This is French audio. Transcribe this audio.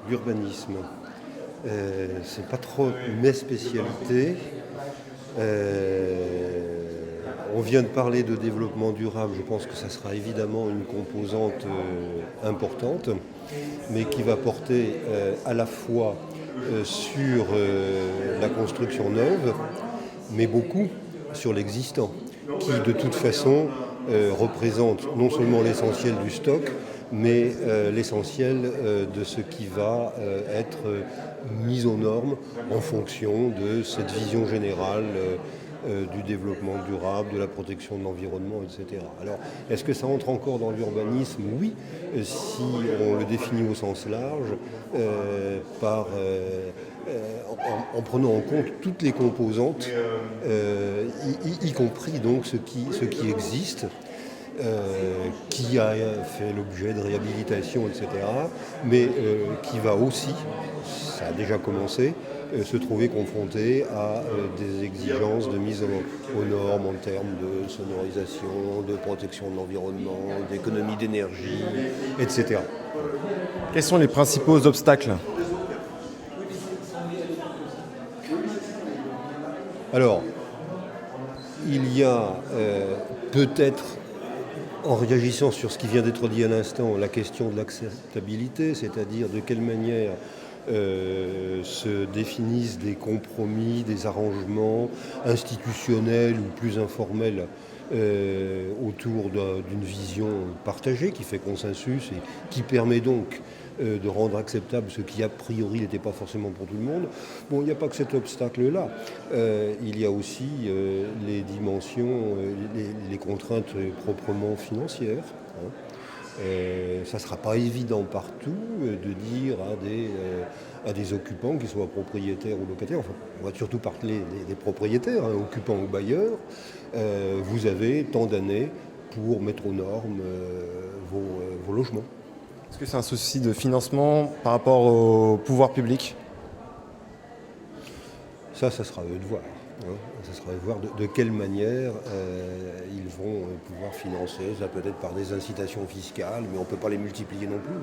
l'urbanisme, c'est pas trop mes spécialités. On vient de parler de développement durable, je pense que ça sera évidemment une composante importante, mais qui va porter à la fois sur la construction neuve, mais beaucoup sur l'existant, qui de toute façon représente non seulement l'essentiel du stock, mais l'essentiel de ce qui va être mis aux normes en fonction de cette vision générale du développement durable, de la protection de l'environnement, etc. Alors, est-ce que ça entre encore dans l'urbanisme? Oui, si on le définit au sens large, en prenant en compte toutes les composantes, y compris donc ce qui existe, qui a fait l'objet de réhabilitation, etc., mais qui va aussi, ça a déjà commencé, se trouver confronté à des exigences de mise aux normes en termes de sonorisation, de protection de l'environnement, d'économie d'énergie, etc. Quels sont les principaux obstacles? Alors, il y a peut-être, en réagissant sur ce qui vient d'être dit à l'instant, la question de l'acceptabilité, c'est-à-dire de quelle manière se définissent des compromis, des arrangements institutionnels ou plus informels autour d'une vision partagée qui fait consensus et qui permet donc de rendre acceptable ce qui a priori n'était pas forcément pour tout le monde. Bon, il n'y a pas que cet obstacle-là. Il y a aussi les dimensions, les contraintes proprement financières. Ça ne sera pas évident partout de dire à des occupants, qu'ils soient propriétaires ou locataires, enfin, on va surtout parler des propriétaires, occupants ou bailleurs, vous avez tant d'années pour mettre aux normes vos logements. Est-ce que c'est un souci de financement par rapport au pouvoir public? Ça sera à eux de voir. Ça sera à eux de voir de quelle manière ils vont pouvoir financer. Ça peut être par des incitations fiscales, mais on ne peut pas les multiplier non plus.